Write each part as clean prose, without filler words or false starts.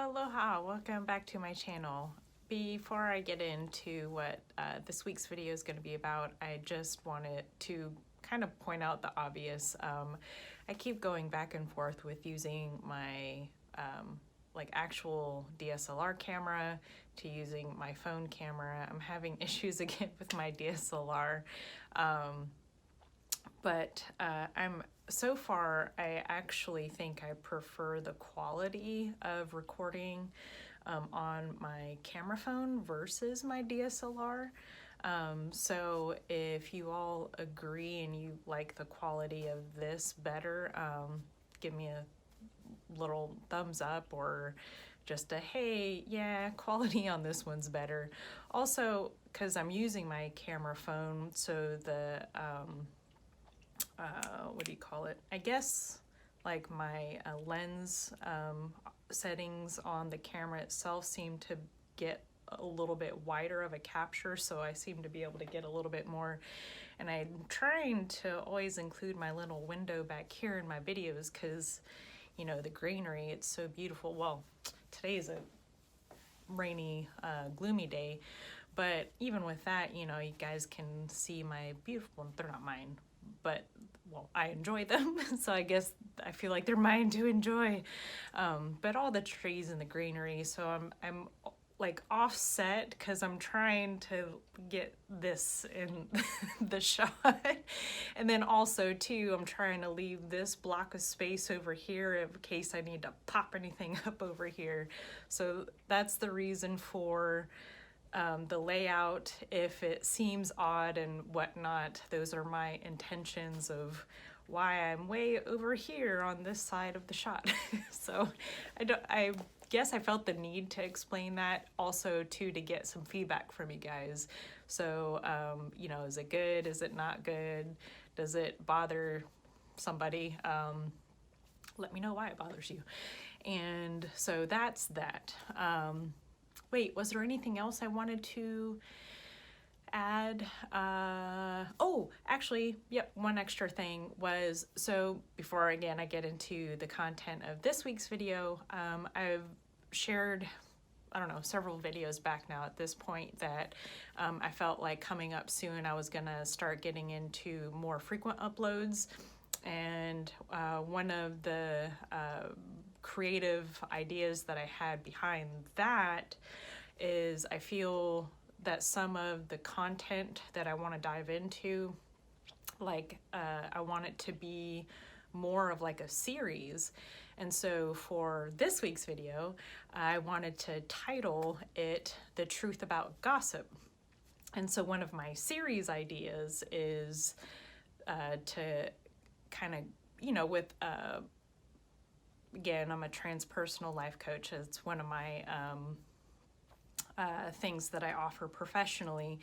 Aloha, welcome back to my channel. Before I get into what this week's video is going to be about, I just wanted to kind of point out the obvious. I keep going back and forth with using my like actual DSLR camera to using my phone camera. I'm having issues again with my DSLR, but so far, I actually think I prefer the quality of recording on my camera phone versus my DSLR. So if you all agree and you like the quality of this better, give me a little thumbs up or just a hey, yeah, quality on this one's better. Also, because I'm using my camera phone, so the what do you call it? I guess like my lens settings on the camera itself seem to get a little bit wider of a capture, so I seem to be able to get a little bit more. And I'm trying to always include my little window back here in my videos because, you know, the greenery, it's so beautiful. Well, today's a rainy, gloomy day, but even with that, you know, you guys can see my beautiful, they're not mine, but well, I enjoy them, so I guess I feel like they're mine to enjoy. But all the trees and the greenery, so I'm like offset because I'm trying to get this in the shot, and then also too I'm trying to leave this block of space over here in case I need to pop anything up over here. So that's the reason for the layout. If it seems odd and whatnot, those are my intentions of why I'm way over here on this side of the shot. So I guess I felt the need to explain that, also too to get some feedback from you guys. So you know, is it good, is it not good, does it bother somebody? Let me know why it bothers you. And so that's that. Wait, was there anything else I wanted to add? Oh, actually, yep, one extra thing was, so before again I get into the content of this week's video, I've shared, I don't know, several videos back now at this point that I felt like coming up soon I was gonna start getting into more frequent uploads. And one of the creative ideas that I had behind that is I feel that some of the content that I want to dive into, like I want it to be more of like a series. And so for this week's video, I wanted to title it The Truth About Gossip. And so one of my series ideas is to kind of, you know, with again, I'm a transpersonal life coach. It's one of my things that I offer professionally.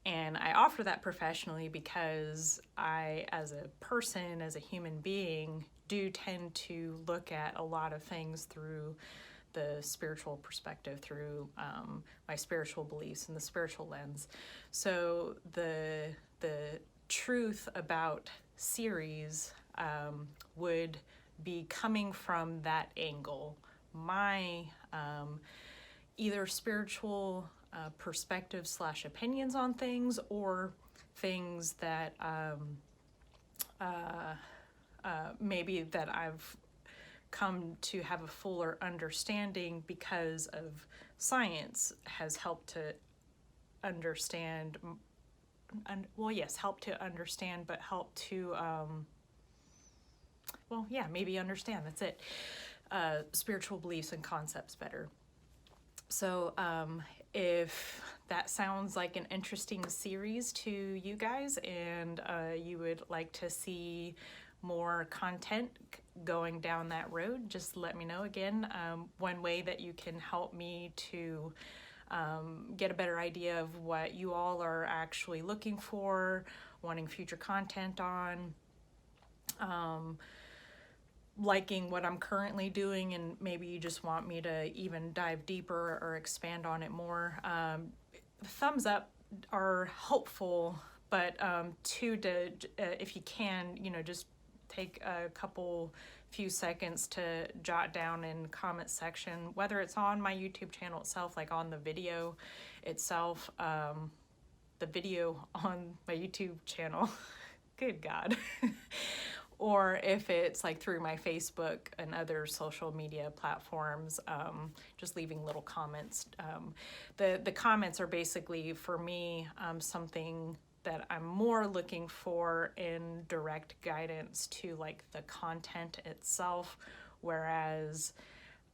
And I offer that professionally because I, as a person, as a human being, do tend to look at a lot of things through the spiritual perspective, through my spiritual beliefs and the spiritual lens. So the truth about series would be coming from that angle. My either spiritual perspective / opinions on things, or things that maybe that I've come to have a fuller understanding because of science has helped to understand, well, yes, help to understand, but help to well, yeah, maybe understand, that's it, spiritual beliefs and concepts better. So if that sounds like an interesting series to you guys, and you would like to see more content going down that road, just let me know. Again, one way that you can help me to get a better idea of what you all are actually looking for, wanting future content on, liking what I'm currently doing, and maybe you just want me to even dive deeper or expand on it more. Thumbs up are helpful, but if you can, you know, just take a couple few seconds to jot down in comment section, whether it's on my YouTube channel itself, like on the video itself, the video on my YouTube channel, good God, or if it's like through my Facebook and other social media platforms, just leaving little comments. The comments are basically, for me, something that I'm more looking for in direct guidance to like the content itself, whereas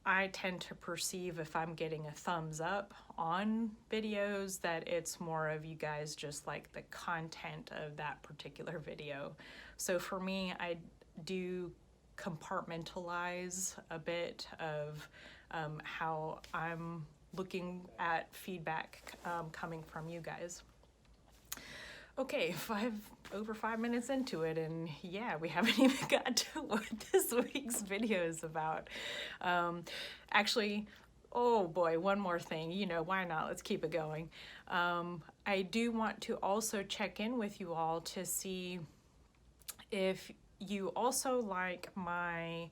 I tend to perceive if I'm getting a thumbs up on videos that it's more of you guys just like the content of that particular video. So for me, I do compartmentalize a bit of how I'm looking at feedback coming from you guys. Okay, over 5 minutes into it, and yeah, we haven't even got to what this week's video is about. Actually, oh boy, one more thing, you know, why not? Let's keep it going. I do want to also check in with you all to see if you also like my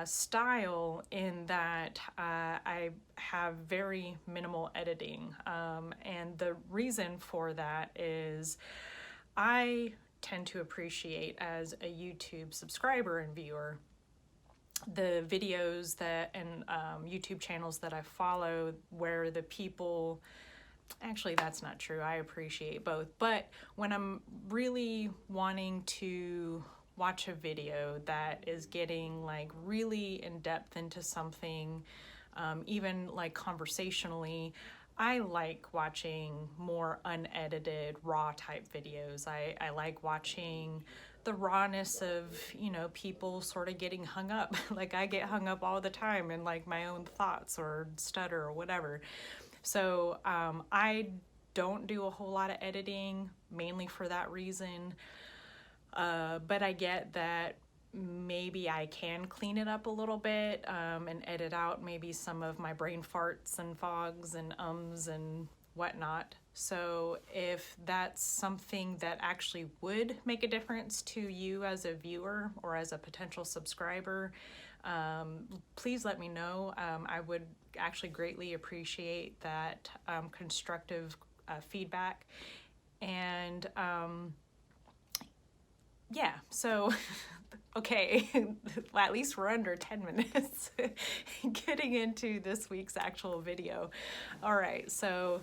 style, in that I have very minimal editing, and the reason for that is I tend to appreciate, as a YouTube subscriber and viewer, the videos that and YouTube channels that I follow where the people, actually that's not true, I appreciate both, but when I'm really wanting to watch a video that is getting like really in depth into something, even like conversationally, I like watching more unedited, raw type videos. I like watching the rawness of, you know, people sort of getting hung up. Like I get hung up all the time in like my own thoughts or stutter or whatever. So I don't do a whole lot of editing, mainly for that reason. But I get that maybe I can clean it up a little bit and edit out maybe some of my brain farts and fogs and and whatnot. So if that's something that actually would make a difference to you as a viewer or as a potential subscriber, please let me know. I would actually greatly appreciate that constructive feedback. And yeah, so, okay, well, at least we're under 10 minutes getting into this week's actual video. All right, so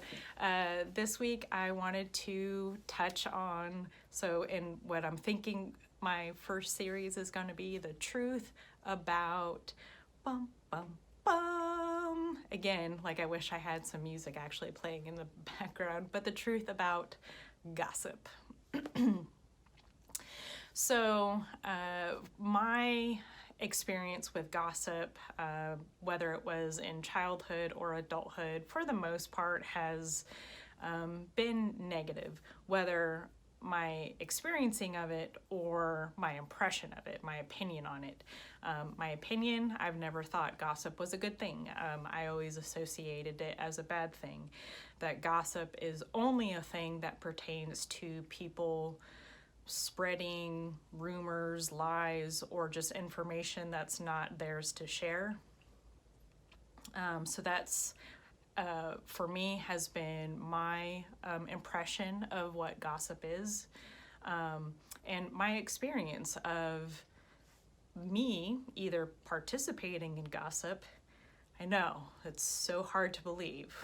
this week I wanted to touch on, so in what I'm thinking my first series is going to be, the truth about bum, bum, bum. Again, like I wish I had some music actually playing in the background, but the truth about gossip. So my experience with gossip, whether it was in childhood or adulthood, for the most part has been negative, whether my experiencing of it or my impression of it, my opinion on it. My opinion, I've never thought gossip was a good thing. I always associated it as a bad thing, that gossip is only a thing that pertains to people spreading rumors, lies, or just information that's not theirs to share. So that's, for me, has been my impression of what gossip is. And my experience of me either participating in gossip, I know, it's so hard to believe.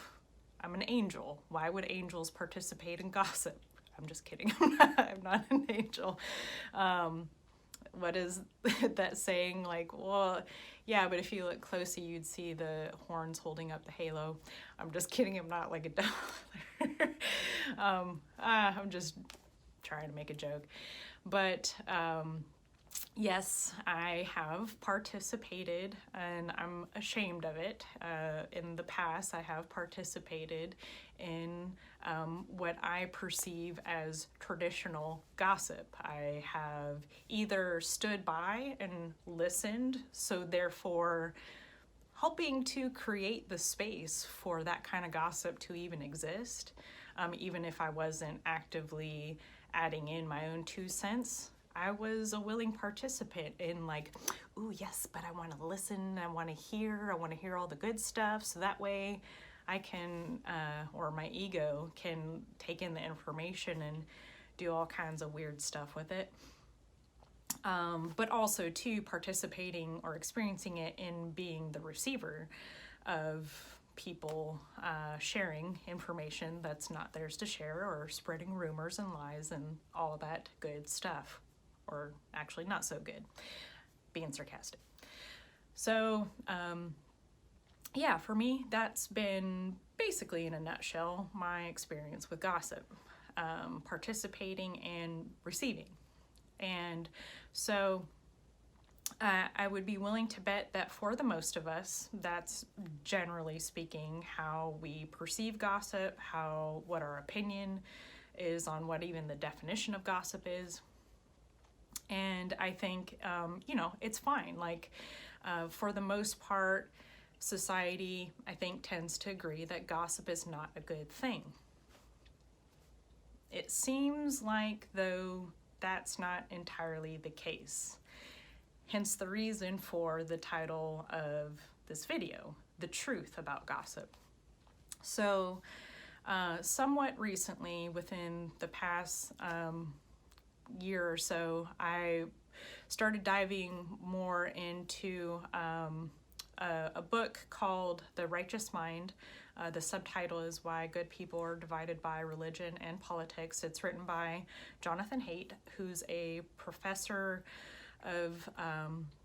I'm an angel. Why would angels participate in gossip? I'm just kidding. I'm not an angel. What is that saying? Like, well, yeah, but if you look closely, you'd see the horns holding up the halo. I'm just kidding. I'm not like a devil. I'm just trying to make a joke. But yes, I have participated, and I'm ashamed of it. In the past, I have participated in what I perceive as traditional gossip. I have either stood by and listened, so therefore helping to create the space for that kind of gossip to even exist, even if I wasn't actively adding in my own 2 cents. I was a willing participant in like, ooh, yes, but I want to listen, I want to hear all the good stuff, so that way I can, or my ego can take in the information and do all kinds of weird stuff with it. But also too participating or experiencing it in being the receiver of people sharing information that's not theirs to share, or spreading rumors and lies and all that good stuff, or actually not so good, being sarcastic. So yeah, for me, that's been basically in a nutshell my experience with gossip, participating and receiving. And so I would be willing to bet that for the most of us, that's generally speaking how we perceive gossip, what our opinion is on what even the definition of gossip is. And I think, it's fine. Like, for the most part, society, I think, tends to agree that gossip is not a good thing. It seems like, though, that's not entirely the case. Hence the reason for the title of this video, The Truth About Gossip. So, somewhat recently, within the past year or so, I started diving more into a book called The Righteous Mind. The subtitle is Why Good People Are Divided by Religion and Politics. It's written by Jonathan Haidt, who's a professor of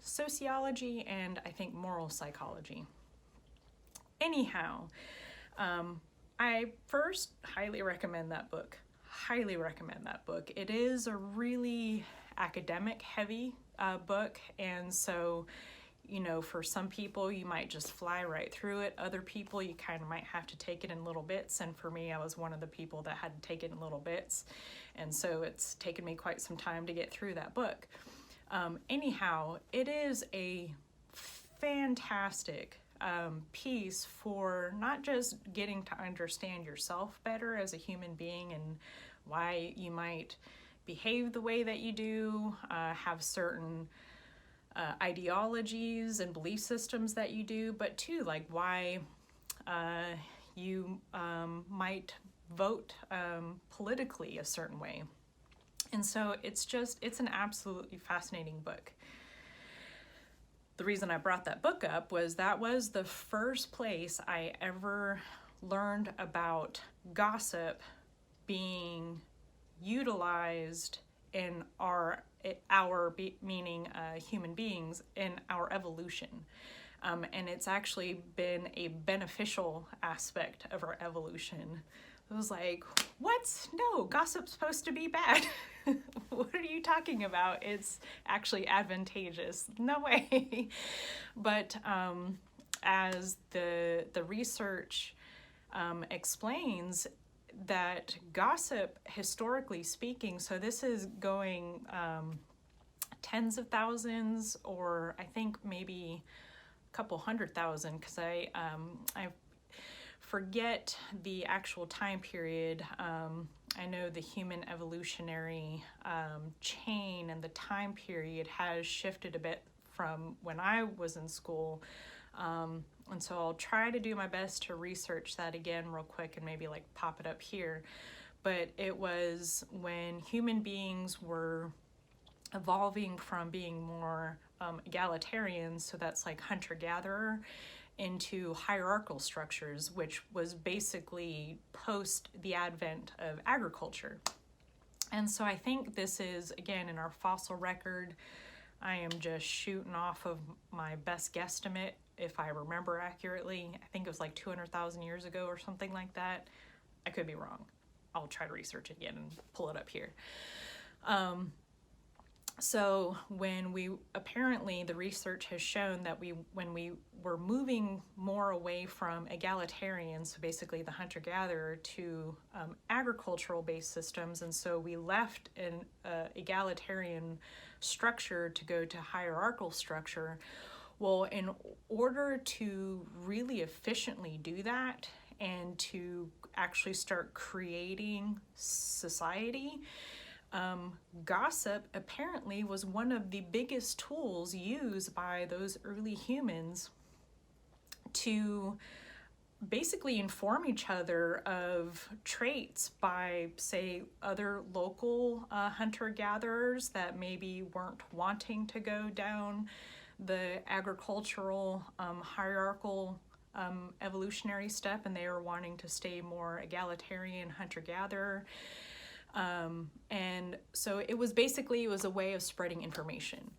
sociology and I think moral psychology. Anyhow, I first highly recommend that book. It is a really academic heavy book, and so for some people you might just fly right through it. Other people you kind of might have to take it in little bits, and for me, I was one of the people that had to take it in little bits, and so it's taken me quite some time to get through that book. Anyhow, it is a fantastic piece for not just getting to understand yourself better as a human being and why you might behave the way that you do, have certain ideologies and belief systems that you do, but too, like why you might vote politically a certain way. And so it's an absolutely fascinating book. The reason I brought that book up was that was the first place I ever learned about gossip being utilized in meaning human beings, in our evolution. And it's actually been a beneficial aspect of our evolution. I was like, what? No, gossip's supposed to be bad. What are you talking about? It's actually advantageous. No way. But as the research explains, that gossip, historically speaking, so this is going tens of thousands, or I think maybe a couple 100,000, because I forget the actual time period. I know the human evolutionary chain and the time period has shifted a bit from when I was in school. And so I'll try to do my best to research that again real quick and maybe like pop it up here. But it was when human beings were evolving from being more egalitarian, so that's like hunter-gatherer, into hierarchical structures, which was basically post the advent of agriculture. And so I think this is, again, in our fossil record, I am just shooting off of my best guesstimate, if I remember accurately. I think it was like 200,000 years ago or something like that. I could be wrong. I'll try to research it again and pull it up here. So apparently the research has shown that when we were moving more away from egalitarian, so basically the hunter-gatherer, to agricultural-based systems, and so we left an egalitarian structure to go to hierarchical structure. Well, in order to really efficiently do that and to actually start creating society, Gossip apparently was one of the biggest tools used by those early humans to basically inform each other of traits by, say, other local hunter-gatherers that maybe weren't wanting to go down the agricultural hierarchical evolutionary step, and they were wanting to stay more egalitarian hunter-gatherer. And so it was a way of spreading information,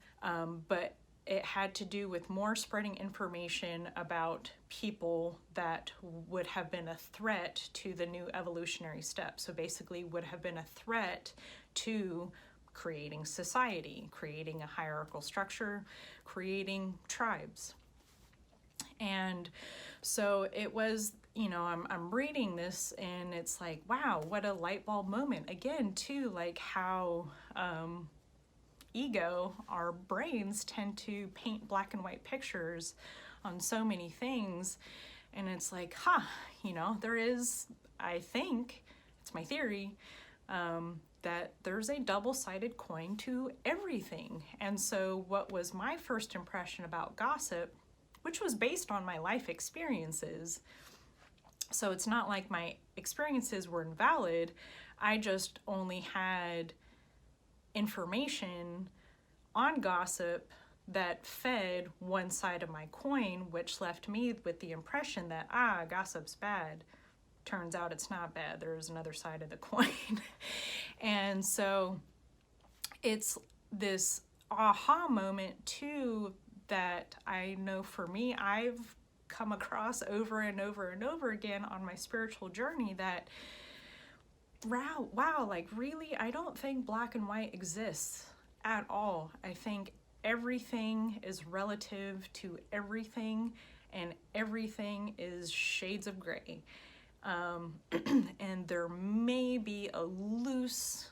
but it had to do with more spreading information about people that would have been a threat to the new evolutionary step. So basically would have been a threat to creating society, creating a hierarchical structure, creating tribes. And so it was, I'm reading this and it's like, wow, what a light bulb moment. Again, too, like how ego, our brains tend to paint black and white pictures on so many things. And it's like, there is, I think, it's my theory, that there's a double-sided coin to everything. And so what was my first impression about gossip, which was based on my life experiences, so it's not like my experiences were invalid, I just only had information on gossip that fed one side of my coin, which left me with the impression that, gossip's bad. Turns out it's not bad. There's another side of the coin. And so it's this aha moment too that I know for me, I've come across over and over and over again on my spiritual journey that, wow, like really, I don't think black and white exists at all. I think everything is relative to everything, and everything is shades of gray. And there may be a loose,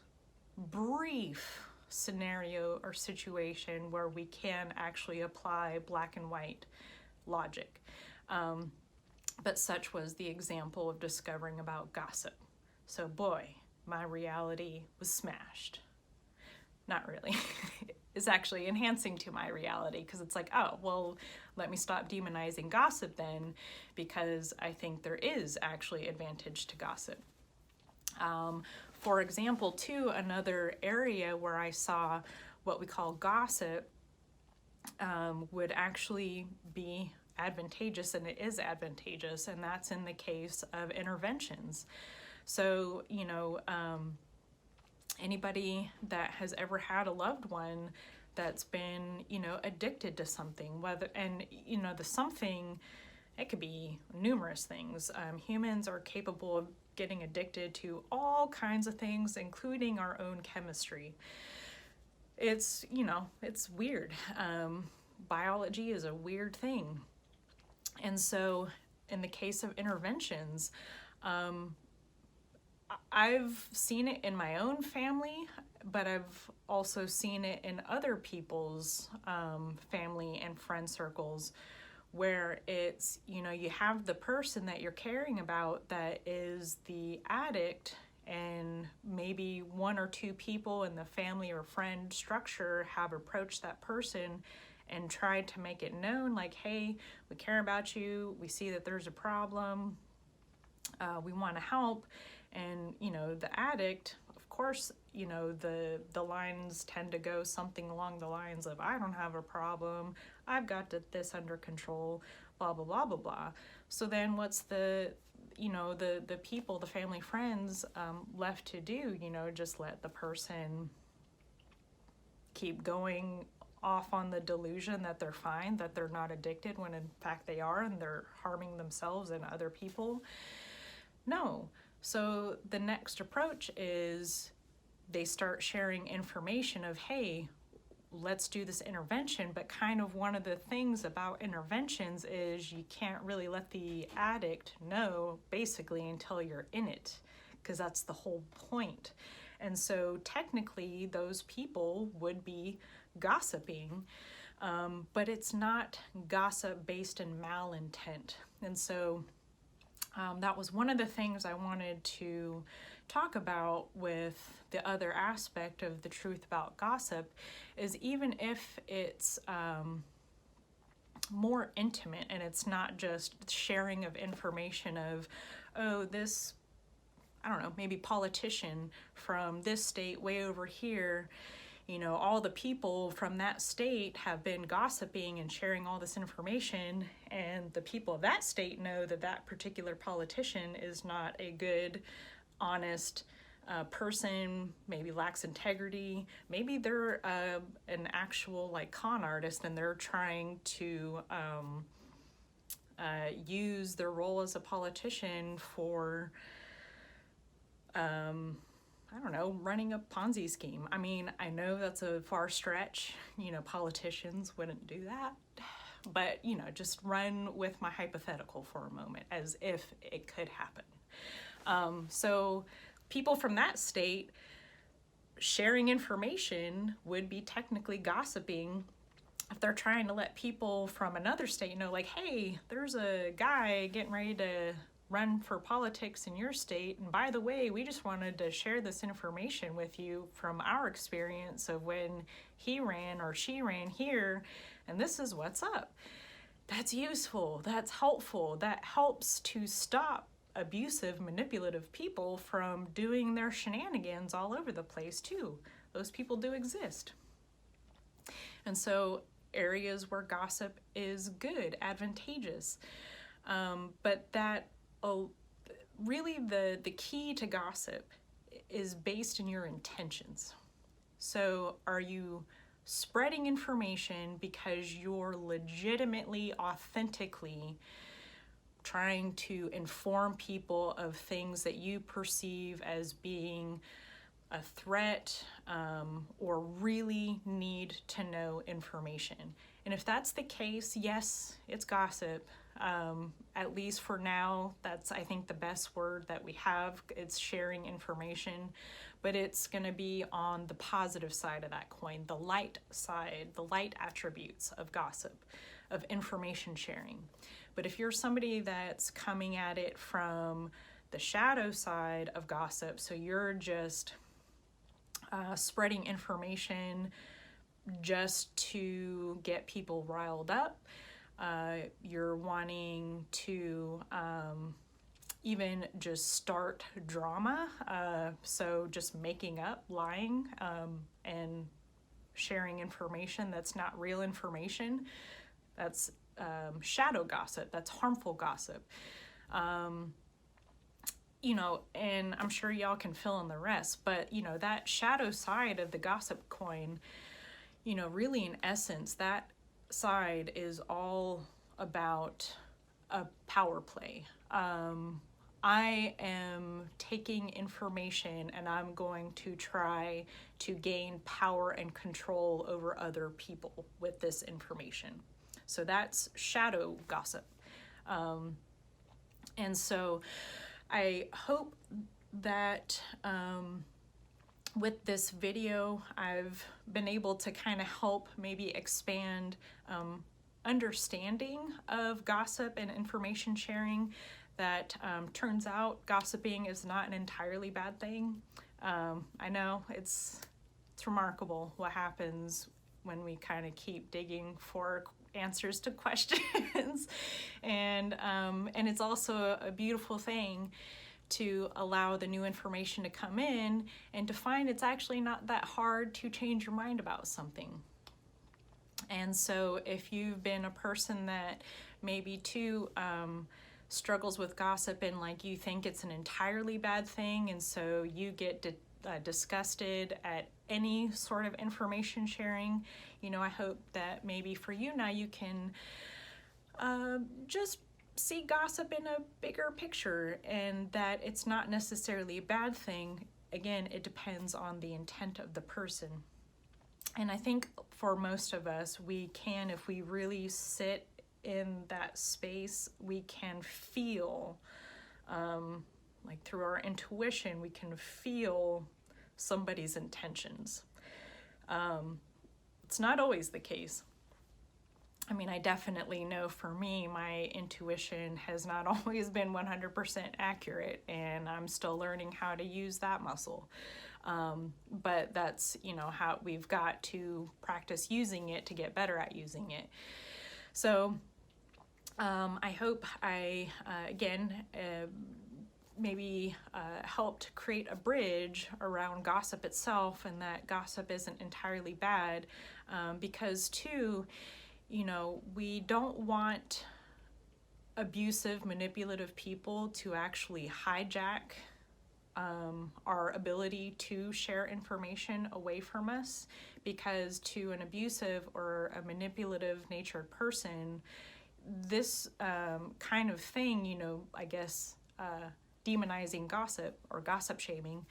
brief scenario or situation where we can actually apply black and white logic. But such was the example of discovering about gossip. So boy, my reality was smashed. Not really. It's actually enhancing to my reality, because it's like, oh, well, let me stop demonizing gossip then, because I think there is actually advantage to gossip. For example, too, another area where I saw what we call gossip would actually be advantageous, and it is advantageous, and that's in the case of interventions. So, anybody that has ever had a loved one that's been, addicted to something, the something, it could be numerous things. Humans are capable of getting addicted to all kinds of things, including our own chemistry. It's, it's weird. Biology is a weird thing. And so in the case of interventions, I've seen it in my own family, but I've also seen it in other people's family and friend circles, where it's, you have the person that you're caring about that is the addict, and maybe one or two people in the family or friend structure have approached that person and tried to make it known, like, hey, we care about you, we see that there's a problem, we want to help. And, the addict, of course, the lines tend to go something along the lines of, I don't have a problem, I've got this under control, blah, blah, blah, blah, blah. So then what's the people, the family, friends left to do? Just let the person keep going off on the delusion that they're fine, that they're not addicted, when in fact they are, and they're harming themselves and other people? No. So the next approach is they start sharing information of, hey, let's do this intervention. But kind of one of the things about interventions is you can't really let the addict know, basically, until you're in it, because that's the whole point. And so technically those people would be gossiping, but it's not gossip based in malintent. And so That was one of the things I wanted to talk about with the other aspect of the truth about gossip, is even if it's more intimate and it's not just sharing of information of, oh, this, I don't know, maybe politician from this state way over here, all the people from that state have been gossiping and sharing all this information, and the people of that state know that that particular politician is not a good, honest person, maybe lacks integrity. Maybe they're an actual con artist, and they're trying to use their role as a politician for I don't know, running a Ponzi scheme. I mean, I know that's a far stretch. Politicians wouldn't do that. But, just run with my hypothetical for a moment as if it could happen. So people from that state sharing information would be technically gossiping if they're trying to let people from another state know, hey, there's a guy getting ready to run for politics in your state, and by the way, we just wanted to share this information with you from our experience of when he ran or she ran here, and this is what's up. That's useful, that's helpful, that helps to stop abusive, manipulative people from doing their shenanigans all over the place too. Those people do exist. And so areas where gossip is good, advantageous, but that really the key to gossip is based in your intentions. So are you spreading information because you're legitimately, authentically trying to inform people of things that you perceive as being a threat, or really need to know information? And if that's the case, yes, it's gossip. At least for now, that's, I think, the best word that we have. It's sharing information, but it's going to be on the positive side of that coin, the light side, the light attributes of gossip, of information sharing. But if you're somebody that's coming at it from the shadow side of gossip, so you're just spreading information just to get people riled up, you're wanting to even just start drama, so just making up, lying, and sharing information that's not real information, that's shadow gossip, that's harmful gossip. And I'm sure y'all can fill in the rest, but that shadow side of the gossip coin, really in essence, that side is all about a power play. I am taking information and I'm going to try to gain power and control over other people with this information. So that's shadow gossip. And so I hope that with this video, I've been able to kind of help maybe expand understanding of gossip and information sharing, that turns out gossiping is not an entirely bad thing. I know it's remarkable what happens when we kind of keep digging for answers to questions. And it's also a beautiful thing to allow the new information to come in and to find it's actually not that hard to change your mind about something. And so if you've been a person that maybe too struggles with gossip and you think it's an entirely bad thing, and so you get disgusted at any sort of information sharing, I hope that maybe for you now you can just see gossip in a bigger picture, and that it's not necessarily a bad thing. Again, it depends on the intent of the person. And I think for most of us, we can, if we really sit in that space, we can feel, through our intuition, we can feel somebody's intentions. It's not always the case. I mean, I definitely know for me, my intuition has not always been 100% accurate, and I'm still learning how to use that muscle. But that's, you know, how we've got to practice using it to get better at using it. So I hope I, again, maybe helped create a bridge around gossip itself, and that gossip isn't entirely bad, because too, you know, we don't want abusive, manipulative people to actually hijack our ability to share information away from us, because to an abusive or a manipulative natured person, this kind of thing, you know, I guess demonizing gossip or gossip shaming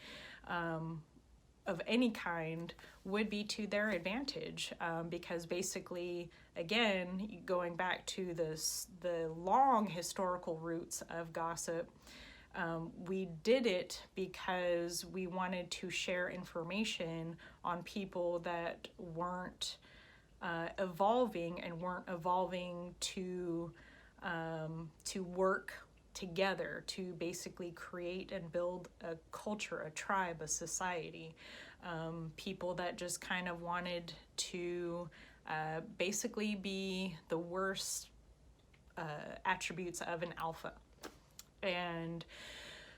of any kind would be to their advantage, because basically, again, going back to the long historical roots of gossip, we did it because we wanted to share information on people that weren't evolving and weren't evolving to work together to basically create and build a culture, a tribe, a society. People that just kind of wanted to basically be the worst attributes of an alpha. And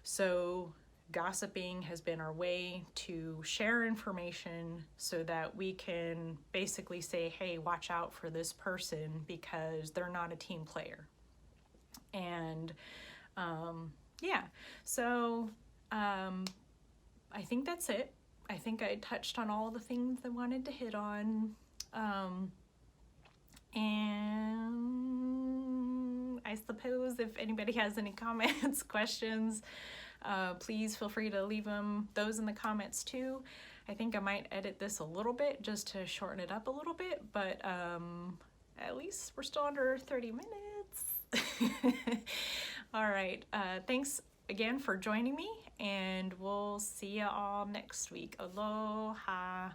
so gossiping has been our way to share information so that we can basically say, hey, watch out for this person because they're not a team player. And yeah, so I think that's it. I think I touched on all the things I wanted to hit on. And I suppose if anybody has any comments, questions, please feel free to leave those in the comments too. I think I might edit this a little bit just to shorten it up a little bit, but at least we're still under 30 minutes. All right, thanks again for joining me, and we'll see you all next week. Aloha.